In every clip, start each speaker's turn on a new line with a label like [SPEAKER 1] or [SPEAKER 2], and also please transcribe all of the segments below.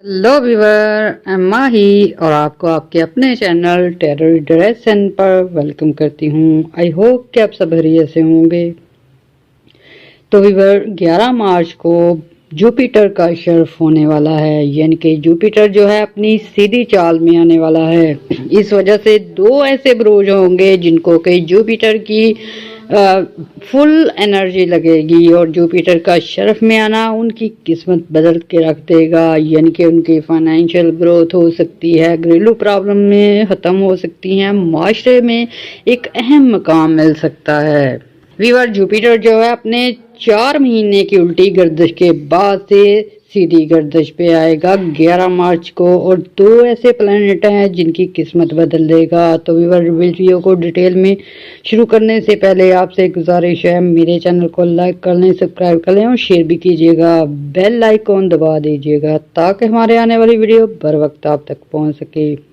[SPEAKER 1] Hello viewer, माही और आपको आपके अपने चैनल टेरर ड्रेसन पर वेलकम करती हूँ। आई होप कि आप सब खैरियत से होंगे। तो व्यूवर, 11 मार्च को जुपिटर का शर्फ होने वाला है, यानी कि जुपिटर जो है अपनी सीधी चाल में आने वाला है। इस वजह से दो ऐसे बुरुज होंगे जिनको कि जुपिटर की फुल एनर्जी लगेगी और जुपिटर का शर्फ में आना उनकी किस्मत बदल के रख देगा, यानी कि उनकी फाइनेंशियल ग्रोथ हो सकती है, घरेलू प्रॉब्लम में ख़त्म हो सकती हैं, माशरे में एक अहम मकाम मिल सकता है। व्यूअर, जुपिटर जो है अपने 4 महीने की उल्टी गर्दिश के बाद से सीधी गर्दिश पे आएगा 11 मार्च को, और दो ऐसे प्लैनेट हैं जिनकी किस्मत बदल देगा। तो व्यूअर, वीडियो को डिटेल में शुरू करने से पहले आपसे गुजारिश है, मेरे चैनल को लाइक कर लें, सब्सक्राइब कर लें और शेयर भी कीजिएगा। बेल आइकॉन दबा दीजिएगा ताकि हमारे आने वाली वीडियो बर वक्त आप तक पहुंच सके।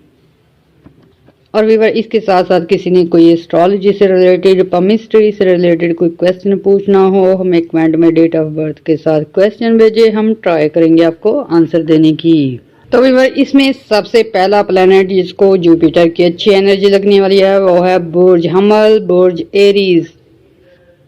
[SPEAKER 1] और व्यूअर, इसके साथ साथ किसी ने कोई एस्ट्रोलॉजी से रिलेटेड, पमिस्ट्री से रिलेटेड कोई क्वेश्चन पूछना हो, हमें कमेंट में डेट ऑफ बर्थ के साथ क्वेश्चन भेजे, हम ट्राई करेंगे आपको आंसर देने की। तो व्यूअर, इसमें सबसे पहला प्लेनेट जिसको जुपिटर की अच्छी एनर्जी लगने वाली है वो है बुर्ज हमल, बुर्ज एरीज।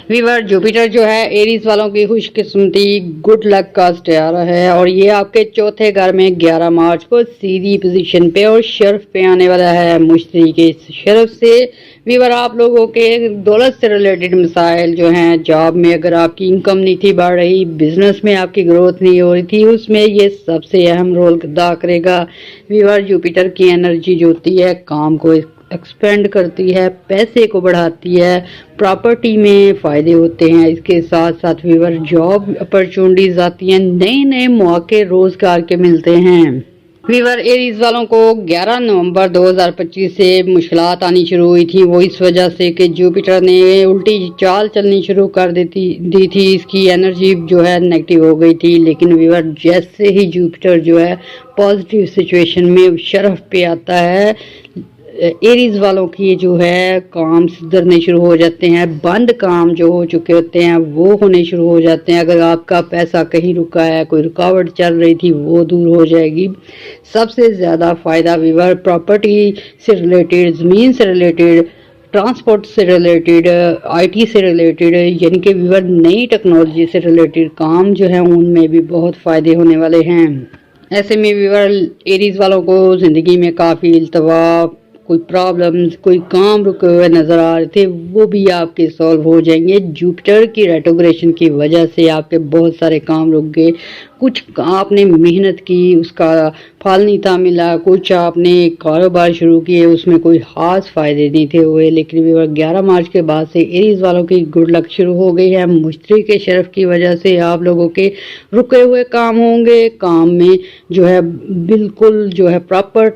[SPEAKER 1] व्यूअर, जुपिटर जो है एरीज वालों की खुशकिस्मती, गुड लक का स्टार है और ये आपके चौथे घर में 11 मार्च को सीधी पोजीशन पे और शर्फ पे आने वाला है। मुश्तरी के शर्फ से व्यूअर आप लोगों के दौलत से रिलेटेड मसाइल जो हैं, जॉब में अगर आपकी इनकम नहीं थी बढ़ रही, बिजनेस में आपकी ग्रोथ नहीं हो रही थी, उसमें ये सबसे अहम रोल अदा करेगा। व्यूअर, जुपिटर की एनर्जी जो होती है काम को एक्सपेंड करती है, पैसे को बढ़ाती है, प्रॉपर्टी में फ़ायदे होते हैं। इसके साथ साथ व्यूअर, जॉब अपॉर्चुनिटीज़ आती हैं, नए नए मौके रोज़गार के मिलते हैं। व्यूअर, एरीज वालों को 11 नवंबर 2025 से मुश्किलात आनी शुरू हुई थी, वो इस वजह से कि जुपिटर ने उल्टी चाल चलनी शुरू कर दी थी, इसकी एनर्जी जो है नेगेटिव हो गई थी। लेकिन व्यूअर, जैसे ही जुपिटर जो है पॉजिटिव सिचुएशन में शर्फ पे आता है, एरीज वालों की जो है काम सुधरने शुरू हो जाते हैं, बंद काम जो हो चुके होते हैं वो होने शुरू हो जाते हैं। अगर आपका पैसा कहीं रुका है, कोई रुकावट चल रही थी, वो दूर हो जाएगी। सबसे ज़्यादा फ़ायदा व्यूअर प्रॉपर्टी से रिलेटेड, ज़मीन से रिलेटेड, ट्रांसपोर्ट से रिलेटेड, आईटी से रिलेटेड, यानी कि व्यूअर नई टेक्नोलॉजी से रिलेटेड काम जो है उनमें भी बहुत फ़ायदे होने वाले हैं। ऐसे में व्यूअर, एरीज वालों को ज़िंदगी में काफ़ी इल्तवा, कोई प्रॉब्लम्स, कोई काम रुके हुए नज़र आ रहे थे, वो भी आपके सॉल्व हो जाएंगे। जुपिटर की रेट्रोग्रेशन की वजह से आपके बहुत सारे काम रुक गए, कुछ आपने मेहनत की उसका फल नहीं था मिला, कुछ आपने कारोबार शुरू किए उसमें कोई खास फ़ायदे नहीं थे हुए। लेकिन 11 मार्च के बाद से एरीज वालों की गुड लक शुरू हो गई है। मुश्तरी के शर्फ की वजह से आप लोगों के रुके हुए काम होंगे, काम में जो है बिल्कुल जो है प्रॉपर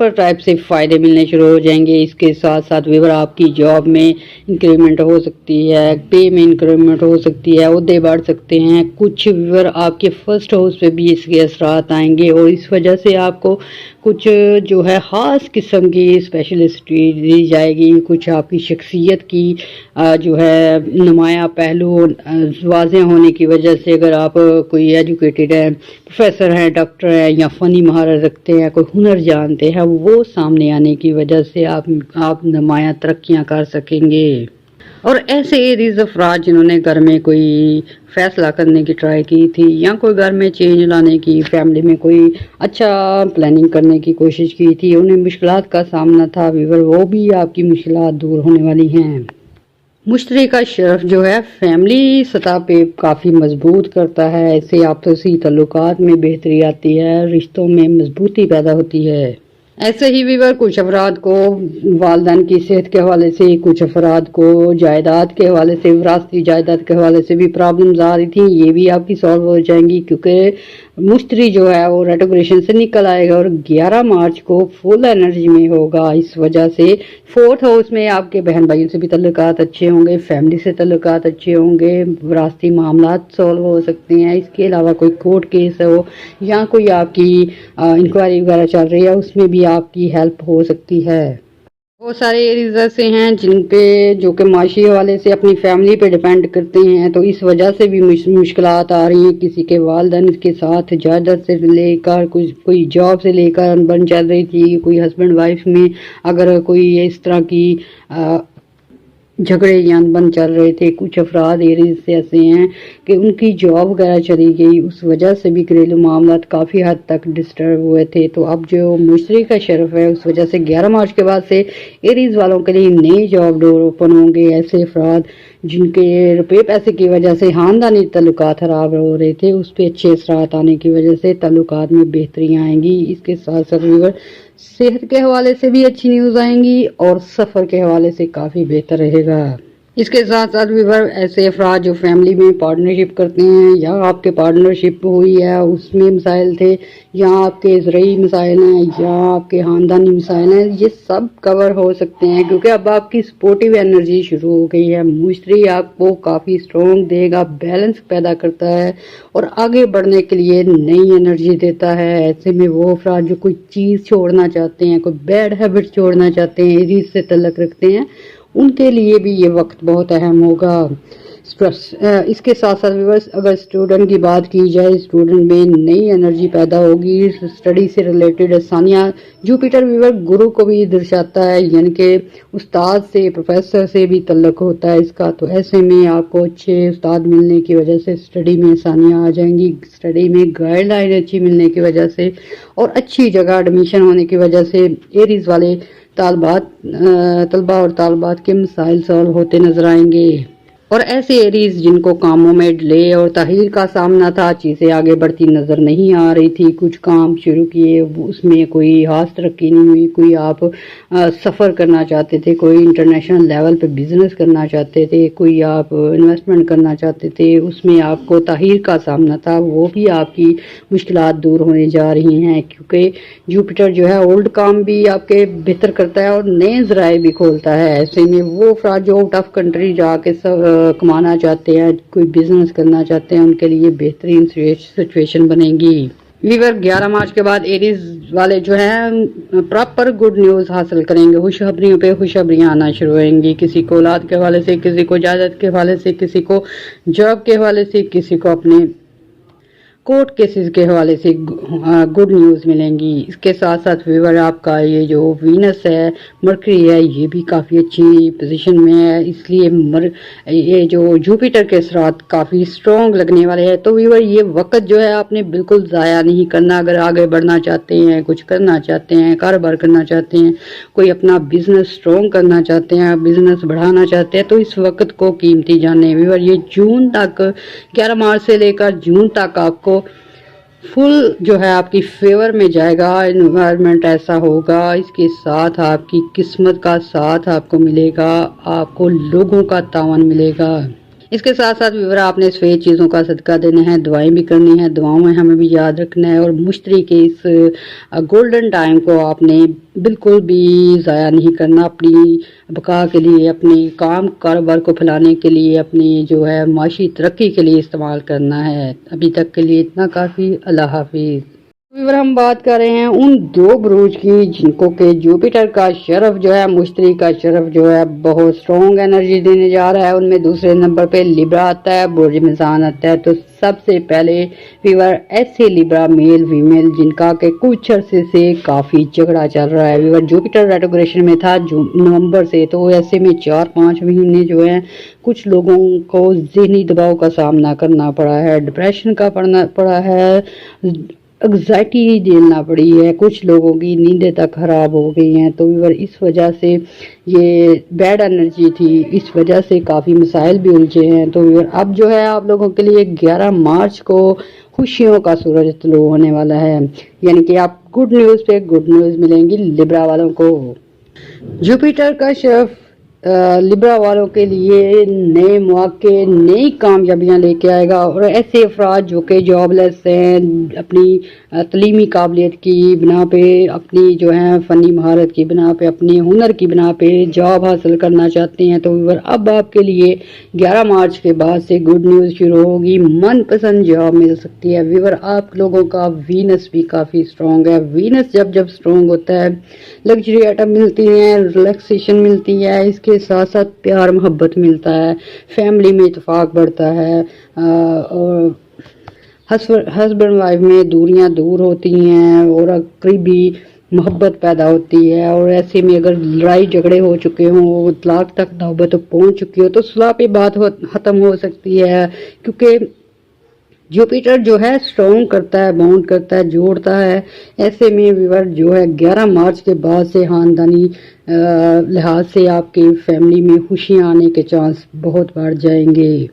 [SPEAKER 1] टाइप से फ़ायदे मिलने शुरू हो जाएंगे। इसके साथ साथ व्यूअर, आपकी जॉब में इंक्रीमेंट हो सकती है, पे में इंक्रीमेंट हो सकती है, ओहदे बढ़ सकते हैं। कुछ व्यूअर, आपके फर्स्ट हाउस पे भी इसके असरात आएंगे और इस वजह से आपको कुछ जो है ख़ास किस्म की स्पेशलिस्टी दी जाएगी। कुछ आपकी शख्सियत की जो है नुमाया पहलू वाज़ेह होने की वजह से, अगर आप कोई एजुकेटेड है, प्रोफेसर हैं, डॉक्टर हैं या फ़नी महारत रखते हैं, कोई हुनर जानते हैं, वो सामने आने की वजह से आप नुमाया तरक्कियां कर सकेंगे। और ऐसे एरीज अफराद जिन्होंने घर में कोई फैसला करने की ट्राई की थी या कोई घर में चेंज लाने की, फैमिली में कोई अच्छा प्लानिंग करने की कोशिश की थी, उन्हें मुश्किलात का सामना था व्यूअर, वो भी आपकी मुश्किलात दूर होने वाली हैं। मुश्तरी का शर्फ जो है फैमिली सतह पे काफ़ी मजबूत करता है, इससे आपसी तल्लुकात में बेहतरी आती है, रिश्तों में मजबूती पैदा होती है। ऐसे ही व्यूअर, कुछ अफराद को वालदैन की सेहत के हवाले से, कुछ अफराद को जायदाद के हवाले से, विरासती जायदाद के हवाले से भी प्रॉब्लम्स आ रही थी, ये भी आपकी सॉल्व हो जाएंगी क्योंकि मुश्तरी जो है वो रेट्रोग्रेशन से निकल आएगा और 11 मार्च को फुल एनर्जी में होगा। इस वजह से फोर्थ हाउस में आपके बहन भाइयों से भी तल्लुकात अच्छे होंगे, फैमिली से तल्लुकात अच्छे होंगे, विरासती मामलात सॉल्व हो सकते हैं। इसके अलावा कोई कोर्ट केस हो या कोई आपकी इंक्वायरी वगैरह चल रही है, उसमें भी आपकी हेल्प हो सकती है। बहुत सारे एरियाज ऐसे हैं जिन पे जो कि माशी हवाले से अपनी फैमिली पे डिपेंड करते हैं, तो इस वजह से भी मुश्किलात आ रही हैं। किसी के वालिदैन के साथ जायदाद से लेकर कुछ कोई जॉब से लेकर अनबन चल रही थी, कोई हस्बैंड वाइफ में अगर कोई इस तरह की झगड़े या अनबन चल रहे थे। कुछ अफराद एरियाज से ऐसे हैं कि उनकी जॉब वगैरह चली गई, उस वजह से भी घरेलू मामलात काफ़ी हद तक डिस्टर्ब हुए थे। तो अब जो मुश्तरी का शरफ है उस वजह से 11 मार्च के बाद से एरियाज वालों के लिए नए जॉब डोर ओपन होंगे। ऐसे अफराद जिनके रुपये पैसे की वजह से ख़ानदानी तल्लुकात खराब हो रहे थे, उस पर अच्छे असरात आने की वजह से तल्लुकात में बेहतरी आएंगी। इसके साथ साथ सेहत के हवाले से भी अच्छी न्यूज़ आएंगी और सफ़र के हवाले से काफ़ी बेहतर रहेगा। इसके साथ साथ व्यूअर ऐसे अफराद जो फैमिली में पार्टनरशिप करते हैं या आपके पार्टनरशिप हुई है उसमें मसाइल थे, या आपके ज़रूरी मसाइल हैं, या आपके ख़ानदानी मसाइल हैं, ये सब कवर हो सकते हैं क्योंकि अब आपकी सपोर्टिव एनर्जी शुरू हो गई है। मुश्तरी आपको काफ़ी स्ट्रॉन्ग देगा, बैलेंस पैदा करता है और आगे बढ़ने के लिए नई एनर्जी देता है। ऐसे में वो अफराद जो कोई चीज़ छोड़ना चाहते हैं, कोई बैड हैबिट छोड़ना चाहते हैं, एरियाज से तल्लुक़ रखते हैं, उनके लिए भी ये वक्त बहुत अहम होगा। इसके साथ साथ व्यूअर्स अगर स्टूडेंट की बात की जाए, स्टूडेंट में नई एनर्जी पैदा होगी, स्टडी से रिलेटेड आसानियाँ। जुपिटर व्यूअर गुरु को भी दर्शाता है, यानी कि उस्ताद से, प्रोफेसर से भी तल्लुक होता है इसका। तो ऐसे में आपको अच्छे उस्ताद मिलने की वजह से स्टडी में आसानियाँ आ जाएंगी, स्टडी में गाइडलाइन अच्छी मिलने की वजह से और अच्छी जगह एडमिशन होने की वजह से एरीज वाले तलबा और तालबात के मसाइल सॉल्व होते नजर आएंगे। और ऐसे एरीज जिनको कामों में डिले और ताहीर का सामना था, चीज़ें आगे बढ़ती नज़र नहीं आ रही थी, कुछ काम शुरू किए उसमें कोई खास तरक्की नहीं हुई, कोई आप सफ़र करना चाहते थे, कोई इंटरनेशनल लेवल पे बिज़नेस करना चाहते थे, कोई आप इन्वेस्टमेंट करना चाहते थे, उसमें आपको ताहीर का सामना था, वो भी आपकी मुश्किलात दूर होने जा रही हैं क्योंकि जुपिटर जो है ओल्ड काम भी आपके बेहतर करता है और नए ज़राए भी खोलता है। ऐसे में वो अफराद जो आउट ऑफ कंट्री जाके कमाना चाहते हैं, कोई बिजनेस करना चाहते हैं, उनके लिए बेहतरीन सिचुएशन बनेगी। वीवर 11 मार्च के बाद एरीज वाले जो हैं प्रॉपर गुड न्यूज़ हासिल करेंगे, खुशखबरियों पे खुशखबरियाँ आना शुरू होंगी। किसी को औलाद के हवाले से, किसी को जायदाद के हवाले से, किसी को जॉब के हवाले से, किसी को अपने कोर्ट केसेस के हवाले से गुड न्यूज़ मिलेंगी। इसके साथ साथ व्यूअर आपका ये जो वीनस है, मरकरी है, ये भी काफ़ी अच्छी पोजीशन में है, इसलिए ये जो जुपिटर के असरात काफ़ी स्ट्रॉन्ग लगने वाले हैं। तो व्यूअर ये वक्त जो है आपने बिल्कुल ज़ाया नहीं करना। अगर आगे बढ़ना चाहते हैं, कुछ करना चाहते हैं, कारोबार करना चाहते हैं, कोई अपना बिजनेस स्ट्रॉन्ग करना चाहते हैं, बिजनेस बढ़ाना चाहते हैं, तो इस वक्त को कीमती जाने। व्यूअर ये जून तक, 11 मार्च से लेकर जून तक आपको फुल जो है आपकी फेवर में जाएगा, एनवायरनमेंट ऐसा होगा। इसके साथ आपकी किस्मत का साथ आपको मिलेगा, आपको लोगों का तावन मिलेगा। इसके साथ साथ व्यूअर आपने सफ़ेद चीज़ों का सदका देना है, दुआएं भी करनी है, दुआओं में हमें भी याद रखना है और मुश्तरी के इस गोल्डन टाइम को आपने बिल्कुल भी ज़ाया नहीं करना। अपनी बका के लिए, अपनी काम कारोबार को फैलाने के लिए, अपनी जो है माशी तरक्की के लिए इस्तेमाल करना है। अभी तक के लिए इतना काफ़ी। अल्लाह हाफिज़। व्यूअर हम बात कर रहे हैं उन दो बुरूज की जिनको के जुपिटर का शरफ जो है, मुश्तरी का शरफ जो है बहुत स्ट्रॉन्ग एनर्जी देने जा रहा है। उनमें दूसरे नंबर पे लिब्रा आता है, बुर्ज मिज़ान आता है। तो सबसे पहले व्यूअर ऐसे लिब्रा मेल फीमेल जिनका के कुछ अरसे से काफ़ी झगड़ा चल रहा है। व्यूअर जुपिटर रेट्रोग्रेशन में था नवंबर से, तो ऐसे में 4-5 महीने जो है कुछ लोगों को ज़हनी दबाव का सामना करना पड़ा है, डिप्रेशन का पड़ा है, एग्जाइटी झेलना पड़ी है, कुछ लोगों की नींदें तक खराब हो गई हैं। तो व्यूअर इस वजह से ये बैड एनर्जी थी, इस वजह से काफ़ी मसाइल भी उलझे हैं। तो व्यूअर अब जो है आप लोगों के लिए 11 मार्च को खुशियों का सूरज तुलू होने वाला है, यानी कि आप गुड न्यूज़ पे गुड न्यूज़ मिलेंगी लिब्रा वालों को। जुपिटर का शरफ लिब्रा वालों के लिए नए मौके, नई कामयाबियां लेके आएगा। और ऐसे अफराद जो कि जॉबलेस हैं, अपनी तलीमी काबिलियत की बिना पे, अपनी जो है फ़नी महारत की बिना पे, अपने हुनर की बिना पे जॉब हासिल करना चाहते हैं, तो व्यूअर अब आपके लिए 11 मार्च के बाद से गुड न्यूज़ शुरू होगी। मनपसंद जॉब मिल सकती है। व्यूअर आप लोगों का वीनस भी काफ़ी स्ट्रॉन्ग है। वीनस जब जब स्ट्रॉन्ग होता है, लग्जरी आइटम मिलती हैं, रिलैक्सेशन मिलती है, इसके साथ साथ प्यार मोहब्बत मिलता है, फैमिली में इत्तेफाक बढ़ता है, और हस्बैंड वाइफ में दूरियां दूर होती हैं और करीबी मोहब्बत पैदा होती है। और ऐसे में अगर लड़ाई झगड़े हो चुके हों, तलाक तक नौबत पहुंच चुकी हो, तो सुलह पे बात ख़त्म हो सकती है, क्योंकि जुपिटर जो है स्ट्रॉन्ग करता है, बाउंड करता है, जोड़ता है। ऐसे में व्यूअर जो है 11 मार्च के बाद से खानदानी लिहाज से आपकी फैमिली में खुशियां आने के चांस बहुत बढ़ जाएंगे।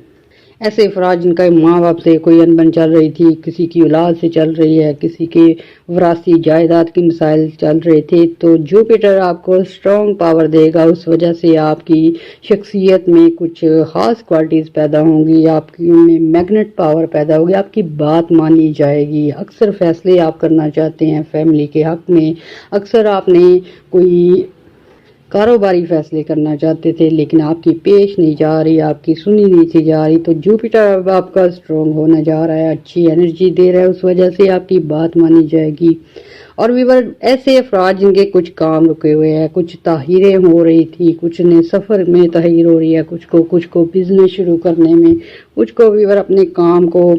[SPEAKER 1] ऐसे अफराद जिनका माँ बाप से कोई अनबन चल रही थी, किसी की औलाद से चल रही है, किसी के वरासी जायदाद के मसाइल चल रहे थे, तो जुपिटर आपको स्ट्रॉन्ग पावर देगा। उस वजह से आपकी शख्सियत में कुछ ख़ास क्वालिटीज़ पैदा होंगी, आपकी में मैग्नेट पावर पैदा होगी, आपकी बात मानी जाएगी। अक्सर फैसले आप करना चाहते हैं फैमिली के हक़ में, अक्सर आपने कोई कारोबारी फैसले करना चाहते थे, लेकिन आपकी पेश नहीं जा रही, आपकी सुनी नहीं सी जा रही, तो जुपिटर अब आपका स्ट्रॉन्ग होने जा रहा है, अच्छी एनर्जी दे रहा है, उस वजह से आपकी बात मानी जाएगी। और व्यूअर ऐसे अफराद जिनके कुछ काम रुके हुए हैं, कुछ ताहीरें हो रही थी, कुछ ने सफ़र में ताहीर हो रही है, कुछ को बिजनेस शुरू करने में, कुछ को व्यूअर अपने काम को,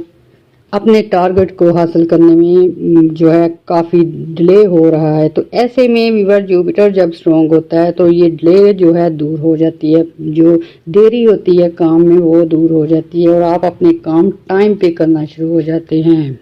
[SPEAKER 1] अपने टारगेट को हासिल करने में जो है काफ़ी डिले हो रहा है। तो ऐसे में व्यूअर जुपिटर जब स्ट्रॉन्ग होता है तो ये डिले जो है दूर हो जाती है, जो देरी होती है काम में वो दूर हो जाती है, और आप अपने काम टाइम पे करना शुरू हो जाते हैं।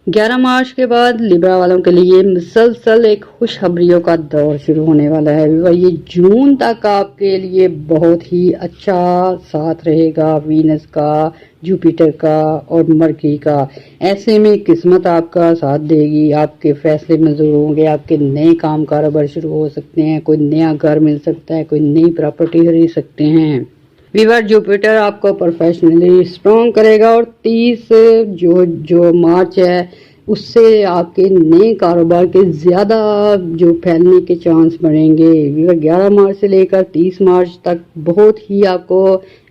[SPEAKER 1] 11 मार्च के बाद लिब्रा वालों के लिए मुसलसल एक खुशखबरियों का दौर शुरू होने वाला है। ये जून तक आपके लिए बहुत ही अच्छा साथ रहेगा वीनस का, जुपिटर का और मरकरी का। ऐसे में किस्मत आपका साथ देगी, आपके फैसले मंजूर होंगे, आपके नए काम कारोबार शुरू हो सकते हैं, कोई नया घर मिल सकता है, कोई नई प्रॉपर्टी खरीद सकते हैं। व्यूअर जुपिटर आपको प्रोफेशनली स्ट्रॉन्ग करेगा, और 30 जो मार्च है उससे आपके नए कारोबार के ज़्यादा जो फैलने के चांस बढ़ेंगे। व्यूअर 11 मार्च से लेकर 30 मार्च तक बहुत ही आपको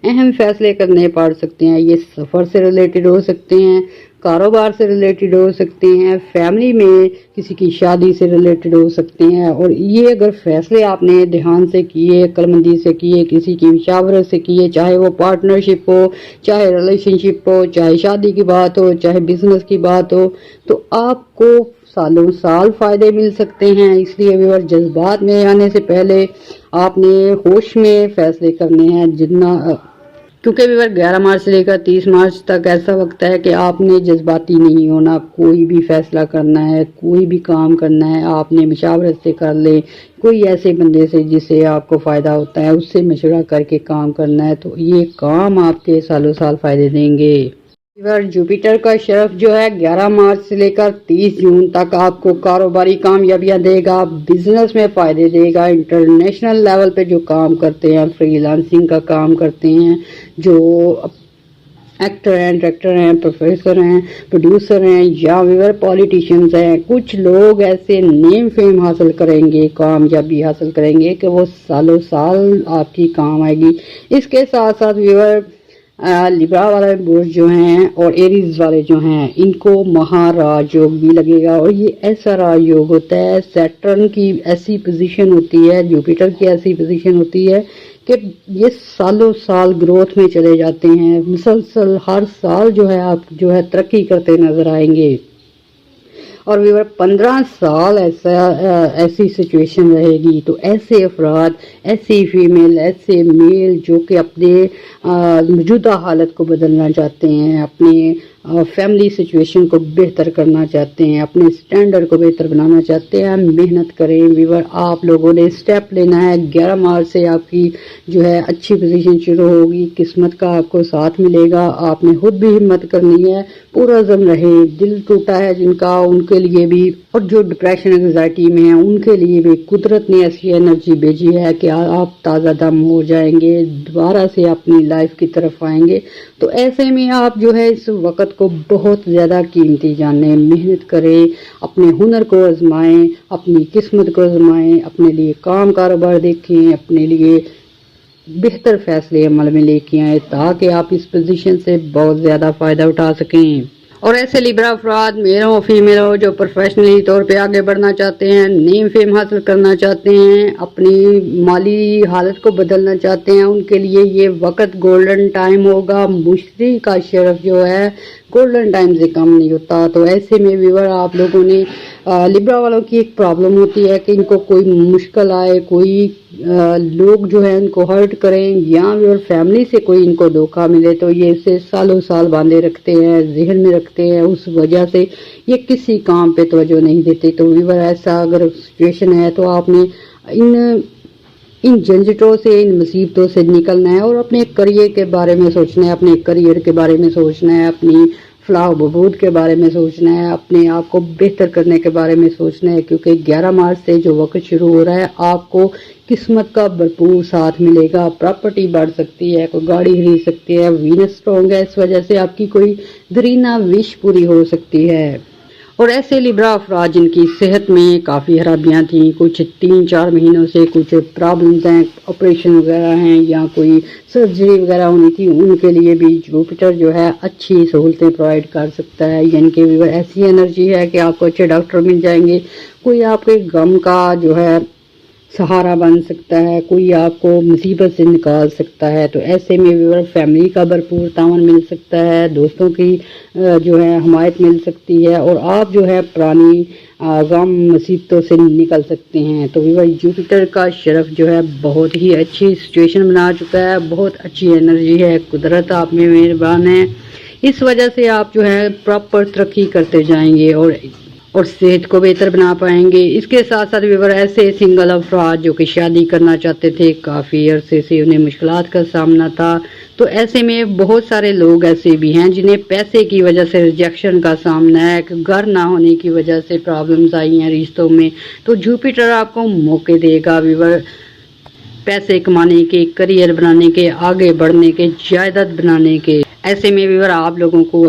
[SPEAKER 1] अहम फैसले करने पड़ सकते हैं। ये सफ़र से रिलेटेड हो सकते हैं, कारोबार से रिलेटेड हो सकते हैं, फैमिली में किसी की शादी से रिलेटेड हो सकते हैं। और ये अगर फैसले आपने ध्यान से किए, अक्लमंदी से किए, किसी की मशावरत से किए, चाहे वो पार्टनरशिप हो, चाहे रिलेशनशिप हो, चाहे शादी की बात हो, चाहे बिजनेस की बात हो, तो आपको सालों साल फायदे मिल सकते हैं। इसलिए व्यूअर जज्बात में आने से पहले आपने होश में फैसले करने हैं, जितना क्योंकि व्यूअर 11 मार्च से लेकर 30 मार्च तक ऐसा वक्त है कि आपने जज्बाती नहीं होना। कोई भी फैसला करना है, कोई भी काम करना है, आपने मशावरत से कर ले, कोई ऐसे बंदे से जिससे आपको फ़ायदा होता है उससे मशवरा करके काम करना है, तो ये काम आपके सालों साल फ़ायदे देंगे। जुपिटर का शरफ जो है 11 मार्च से लेकर 30 जून तक आपको कारोबारी कामयाबियां देगा, बिजनेस में फ़ायदे देगा। इंटरनेशनल लेवल पे जो काम करते हैं, फ्रीलांसिंग का काम करते हैं, जो एक्टर हैं, डायरेक्टर हैं, प्रोफेसर हैं, प्रोड्यूसर हैं, या व्यूअर पॉलिटिशियंस हैं, कुछ लोग ऐसे नेम फेम हासिल करेंगे, कामयाबी हासिल करेंगे कि वो सालों साल आपकी काम आएगी। इसके साथ साथ व्यूअर लिब्रा वाले बोर्ड जो हैं और एरीज वाले जो हैं, इनको महाराज योग भी लगेगा। और ये ऐसा राजयोग होता है, सैटर्न की ऐसी पोजीशन होती है, जुपिटर की ऐसी पोजीशन होती है कि ये सालों साल ग्रोथ में चले जाते हैं। मुसलसल हर साल जो है आप जो है तरक्की करते नजर आएंगे। और व्यूअर 15 साल ऐसी सिचुएशन रहेगी। तो ऐसे अफराद, ऐसी फीमेल, ऐसे मेल जो कि अपने मौजूदा हालत को बदलना चाहते हैं, अपने फैमिली सिचुएशन को बेहतर करना चाहते हैं, अपने स्टैंडर्ड को बेहतर बनाना चाहते हैं, मेहनत करें व्यूअर। आप लोगों ने स्टेप लेना है। 11 मार्च से आपकी जो है अच्छी पोजीशन शुरू होगी, किस्मत का आपको साथ मिलेगा। आपने खुद भी हिम्मत करनी है, पूरा जम रहे। दिल टूटा है जिनका, उनके लिए भी, और जो डिप्रेशन एंग्जाइटी में है उनके लिए भी कुदरत ने ऐसी एनर्जी भेजी है कि आप ताज़ा दम हो जाएंगे, दोबारा से अपनी लाइफ की तरफ आएंगे। तो ऐसे में आप जो है इस वक्त को बहुत ज़्यादा कीमती जानें, मेहनत करें, अपने हुनर को आजमाएं, अपनी किस्मत को आजमाएं, अपने लिए काम कारोबार देखें, अपने लिए बेहतर फैसले अमल में लेके आए ताकि आप इस पोजीशन से बहुत ज़्यादा फ़ायदा उठा सकें। और ऐसे लिब्रा अफराद, मेल हो फीमेल हो, जो प्रोफेशनली तौर पे आगे बढ़ना चाहते हैं, नेम फेम हासिल करना चाहते हैं, अपनी माली हालत को बदलना चाहते हैं, उनके लिए ये वक्त गोल्डन टाइम होगा। मुश्तरी का शरफ जो है गोल्डन टाइम से कम नहीं होता। तो ऐसे में व्यूअर आप लोगों ने लिब्रा वालों की एक प्रॉब्लम होती है कि इनको कोई मुश्किल आए, कोई लोग जो है इनको हर्ट करें, या व्यूअर फैमिली से कोई इनको धोखा मिले तो ये इसे सालों साल बांधे रखते हैं, जहन में रखते हैं। उस वजह से ये किसी काम पे तवज्जो नहीं देते। तो व्यूअर ऐसा अगर सिचुएशन है तो आपने इन झंझटों से, इन मुसीबतों से निकलना है और अपने करियर के बारे में सोचना है, अपने करियर के बारे में सोचना है, अपनी फलाह बहबूद के बारे में सोचना है, अपने आप को बेहतर करने के बारे में सोचना है। क्योंकि 11 मार्च से जो वक्त शुरू हो रहा है, आपको किस्मत का भरपूर साथ मिलेगा। प्रॉपर्टी बढ़ सकती है, कोई गाड़ी खरीद सकती है, वीनस स्ट्रॉन्ग है, इस वजह से आपकी कोई दरीना विश पूरी हो सकती है। और ऐसे लिब्रा अफराद जिनकी सेहत में काफ़ी खराबियाँ थीं, कुछ 3-4 महीनों से कुछ प्रॉब्लम्स हैं, ऑपरेशन वगैरह हैं या कोई सर्जरी वगैरह होनी थी, उनके लिए भी जुपिटर जो है अच्छी सहूलतें प्रोवाइड कर सकता है। यानी कि ऐसी एनर्जी है कि आपको अच्छे डॉक्टर मिल जाएंगे, कोई आपके गम का जो है सहारा बन सकता है, कोई आपको मुसीबत से निकाल सकता है। तो ऐसे में व्यूअर फैमिली का भरपूर तावन मिल सकता है, दोस्तों की जो है हमायत मिल सकती है, और आप जो है पुरानी गम मुसीबतों से निकल सकते हैं। तो व्यूअर जुपिटर का शरफ जो है बहुत ही अच्छी सिचुएशन बना चुका है, बहुत अच्छी एनर्जी है, कुदरत आप में मेहरबान है। इस वजह से आप जो है प्रॉपर तरक्की करते जाएंगे और सेहत को बेहतर बना पाएंगे। इसके साथ साथ व्यूअर ऐसे सिंगल अफराद जो कि शादी करना चाहते थे, काफ़ी अरसे से उन्हें मुश्किलात का सामना था, तो ऐसे में बहुत सारे लोग ऐसे भी हैं जिन्हें पैसे की वजह से रिजेक्शन का सामना है, घर ना होने की वजह से प्रॉब्लम्स आई हैं रिश्तों में। तो जुपिटर आपको मौके देगा व्यूअर पैसे कमाने के, करियर बनाने के, आगे बढ़ने के, जायदाद बनाने के। ऐसे में व्यूअर आप लोगों को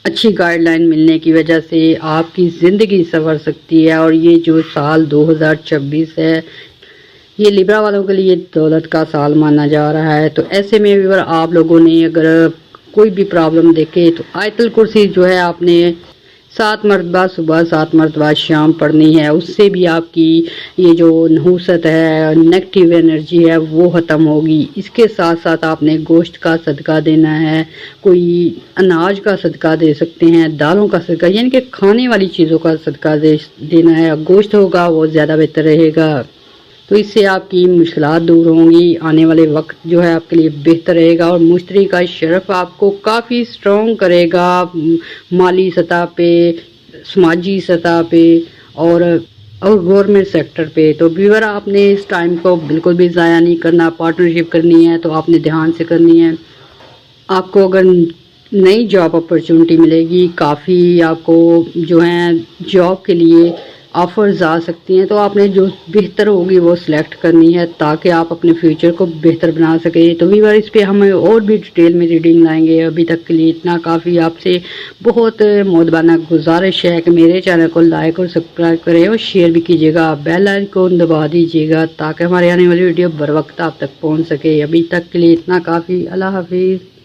[SPEAKER 1] अच्छी गाइडलाइन मिलने की वजह से आपकी ज़िंदगी संवर सकती है। और ये जो साल 2026 है, ये लिब्रा वालों के लिए दौलत का साल माना जा रहा है। तो ऐसे में व्यूअर आप लोगों ने अगर कोई भी प्रॉब्लम देखे तो आयतुल कुर्सी जो है आपने 7 मरतबा सुबह, 7 मरतबा शाम पढ़नी है। उससे भी आपकी ये जो नहूसत है, नेगेटिव एनर्जी है, वो ख़त्म होगी। इसके साथ साथ आपने गोश्त का सदका देना है, कोई अनाज का सदका दे सकते हैं, दालों का सदका, यानी कि खाने वाली चीज़ों का सदका देना है। गोश्त होगा वो ज़्यादा बेहतर रहेगा, तो इससे आपकी मुश्किलात दूर होंगी। आने वाले वक्त जो है आपके लिए बेहतर रहेगा। और मुश्तरी का शरफ आपको काफ़ी स्ट्रॉन्ग करेगा माली सतह पे, समाजी सतह पे और गवर्नमेंट सेक्टर पे। तो व्यूअर आपने इस टाइम को बिल्कुल भी ज़ाया नहीं करना। पार्टनरशिप करनी है तो आपने ध्यान से करनी है। आपको अगर नई जॉब अपॉर्चुनिटी मिलेगी, काफ़ी आपको जो है जॉब के लिए ऑफर्स आ सकती हैं, तो आपने जो बेहतर होगी वो सिलेक्ट करनी है ताकि आप अपने फ्यूचर को बेहतर बना सकें। तो व्यूअर इस पे हम और भी डिटेल में रीडिंग लाएंगे। अभी तक के लिए इतना काफ़ी। आपसे बहुत मोदबाना गुजारिश है कि मेरे चैनल को लाइक और सब्सक्राइब करें और शेयर भी कीजिएगा, बेल आइकन दबा दीजिएगा ताकि हमारे आने वाली वीडियो बर वक्त आप तक पहुँच सके। अभी तक के लिए इतना काफ़ी। अल्लाह हाफिज़।